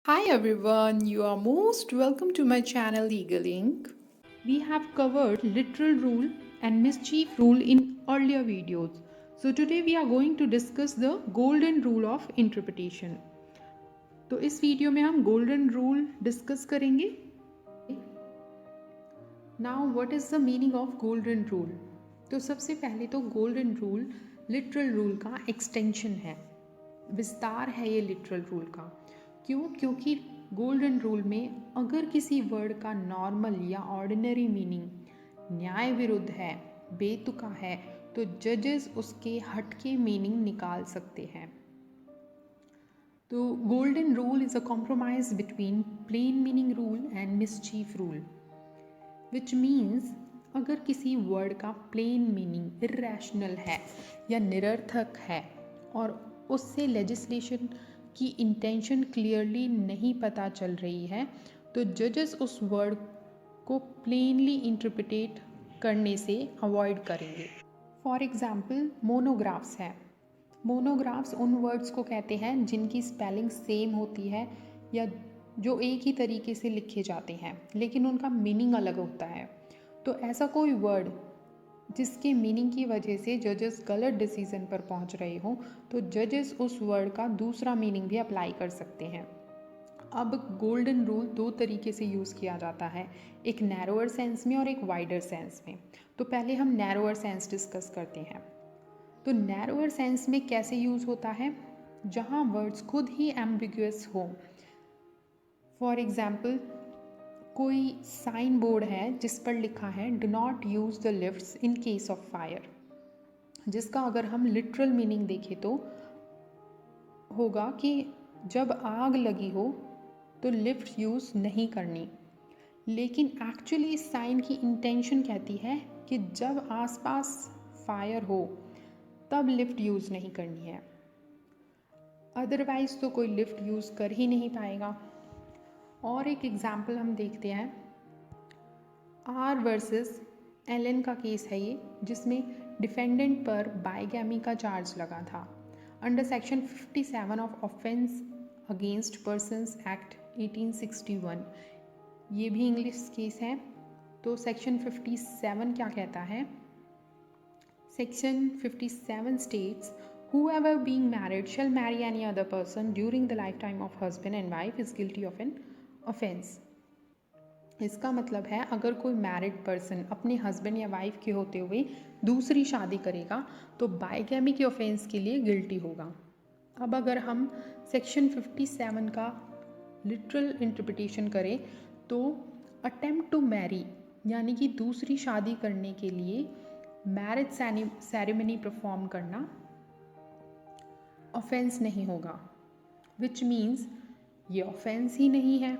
Hi everyone, you are most welcome to my channel Legal Ink. We have covered literal rule and mischief rule in earlier videos. So today we are going to discuss the golden rule of interpretation. तो इस video में हम golden rule discuss करेंगे. Now what is the meaning of golden rule? तो सबसे पहले तो golden rule literal rule का extension है, विस्तार है ये लिटरल रूल का. क्यों? क्योंकि गोल्डन रूल में अगर किसी वर्ड का नॉर्मल या ऑर्डिनरी मीनिंग न्याय विरुद्ध है, बेतुका है, तो जजेस उसके हटके मीनिंग निकाल सकते हैं. तो golden rule is a compromise between plain meaning rule and mischief rule, which means अगर किसी वर्ड का प्लेन मीनिंग इर्रेशनल है या निरर्थक है और उससे लेजिस्लेशन की इंटेंशन क्लियरली नहीं पता चल रही है, तो जजेस उस वर्ड को प्लेनली इंटरप्रिटेट करने से अवॉइड करेंगे. फॉर एग्ज़ाम्पल मोनोग्राफ्स है. मोनोग्राफ्स उन वर्ड्स को कहते हैं जिनकी स्पेलिंग सेम होती है या जो एक ही तरीके से लिखे जाते हैं लेकिन उनका मीनिंग अलग होता है. तो ऐसा कोई वर्ड जिसके मीनिंग की वजह से जजेस गलत डिसीजन पर पहुंच रहे हों, तो जजेस उस वर्ड का दूसरा मीनिंग भी अप्लाई कर सकते हैं. अब गोल्डन रूल दो तरीके से यूज़ किया जाता है, एक नैरोअर सेंस में और एक वाइडर सेंस में. तो पहले हम नैरोअर सेंस डिस्कस करते हैं. तो नैरोअर सेंस में कैसे यूज़ होता है? जहाँ वर्ड्स खुद ही एम्बिगुअस हो. फॉर एग्ज़ाम्पल कोई साइन बोर्ड है जिस पर लिखा है do not use the lifts in case of fire, जिसका अगर हम लिटरल मीनिंग देखें तो होगा कि जब आग लगी हो तो लिफ्ट यूज़ नहीं करनी. लेकिन एक्चुअली इस साइन की इंटेंशन कहती है कि जब आसपास फायर हो तब लिफ्ट यूज़ नहीं करनी है, अदरवाइज़ तो कोई लिफ्ट यूज़ कर ही नहीं पाएगा. और एक एग्ज़ाम्पल हम देखते हैं, आर वर्सेस एलन का केस है ये, जिसमें डिफेंडेंट पर बाइगैमी का चार्ज लगा था under section 57 of offence against persons act 1861. ये भी इंग्लिश केस है. तो सेक्शन 57 क्या कहता है? Section 57 states whoever being married shall marry any other person during the lifetime of husband and wife is guilty of an offense. इसका मतलब है अगर कोई मैरिड पर्सन अपने हस्बैंड या वाइफ के होते हुए दूसरी शादी करेगा तो बाइगैमी के ऑफेंस के लिए गिल्टी होगा. अब अगर हम सेक्शन 57 का लिटरल इंटरप्रिटेशन करें तो अटेम्प्ट टू मैरी यानी कि दूसरी शादी करने के लिए मैरिज सेरेमनी परफॉर्म करना ऑफेंस नहीं होगा, विच मीन्स ये ऑफेंस ही नहीं है.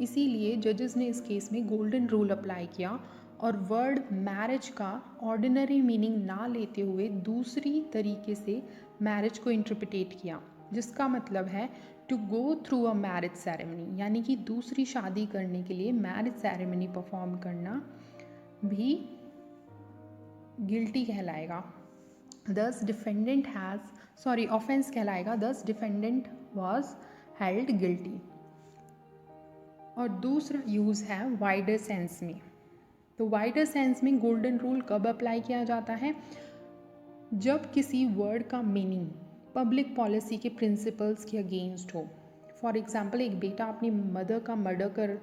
इसीलिए जजेस ने इस केस में गोल्डन रूल अप्लाई किया और वर्ड मैरिज का ऑर्डिनरी मीनिंग ना लेते हुए दूसरी तरीके से मैरिज को इंटरप्रिटेट किया, जिसका मतलब है to go through a marriage ceremony, यानी कि दूसरी शादी करने के लिए मैरिज सेरेमनी परफॉर्म करना भी गिल्टी कहलाएगा. दस डिफेंडेंट ऑफेंस कहलाएगा. दस डिफेंडेंट वॉज हेल्ड गिल्टी. और दूसरा यूज़ है वाइडर सेंस में. तो वाइडर सेंस में गोल्डन रूल कब अप्लाई किया जाता है? जब किसी वर्ड का मीनिंग पब्लिक पॉलिसी के प्रिंसिपल्स के अगेंस्ट हो. फॉर एग्जांपल एक बेटा अपनी मदर का मर्डर कर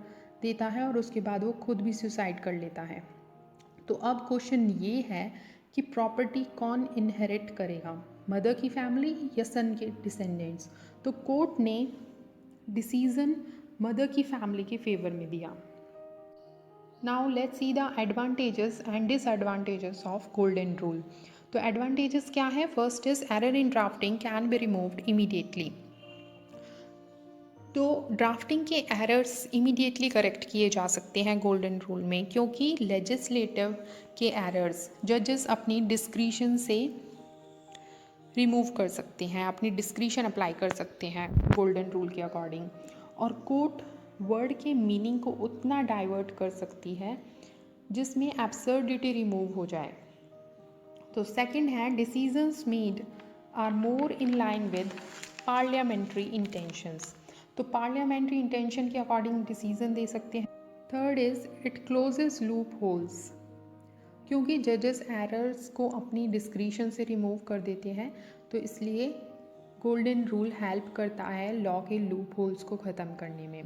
देता है और उसके बाद वो खुद भी सुसाइड कर लेता है. तो अब क्वेश्चन ये है कि प्रॉपर्टी कौन इनहेरिट करेगा, मदर की फैमिली या सन के डिसेंडेंट्स. तो कोर्ट ने डिसीजन मदर की फैमिली के फेवर में दिया. Now let's see the advantages and disadvantages of golden rule. तो एडवांटेजेस क्या है? First is error in drafting can be removed immediately. तो ड्राफ्टिंग के एरर्स इमीडिएटली करेक्ट किए जा सकते हैं गोल्डन रूल में, क्योंकि लेजिस्लेटिव के एरर्स जजेस अपनी डिस्क्रिशन से रिमूव कर सकते हैं, अपनी डिस्क्रिशन अप्लाई कर सकते हैं गोल्डन रूल के अकॉर्डिंग. और कोर्ट वर्ड के मीनिंग को उतना डाइवर्ट कर सकती है जिसमें एब्सर्डिटी रिमूव हो जाए. तो सेकंड है decisions made are more in line with parliamentary intentions. तो पार्लियामेंट्री इंटेंशन के अकॉर्डिंग डिसीजन दे सकते हैं। Third is it closes loopholes, क्योंकि जजेस एरर्स को अपनी डिस्क्रिशन से रिमूव कर देते हैं, तो इसलिए गोल्डन रूल हेल्प करता है लॉ के लूप होल्स को ख़त्म करने में।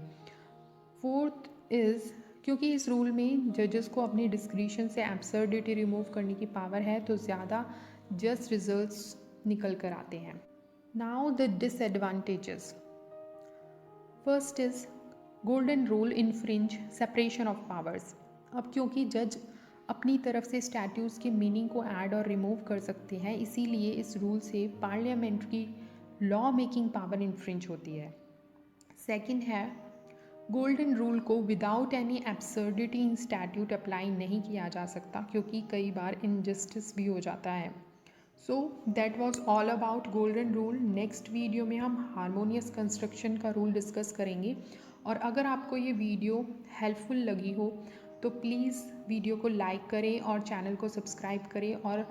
फोर्थ इज़ क्योंकि इस रूल में जजेस को अपनी डिस्क्रिशन से एब्सर्डिटी रिमूव करने की पावर है, तो ज़्यादा जस्ट रिजल्ट्स निकल कर आते हैं। Now the disadvantages. First is golden rule infringe separation of powers. अब क्योंकि जज अपनी तरफ से स्टैट्यूट्स के मीनिंग को ऐड और रिमूव कर सकते हैं, इसीलिए इस रूल से parliamentary law making power infringe होती है। सेकंड है गोल्डन रूल को विदाउट एनी एब्सर्डिटी इन स्टैट्यूट अप्लाई नहीं किया जा सकता, क्योंकि कई बार इनजस्टिस भी हो जाता है। So that was all about golden rule. Next video में हम हारमोनियस कंस्ट्रक्शन का रूल डिस्कस करेंगे। और अगर आपको ये वीडियो हेल्पफुल लगी हो तो प्लीज़ वीडियो को लाइक करें और चैनल को सब्सक्राइब करें और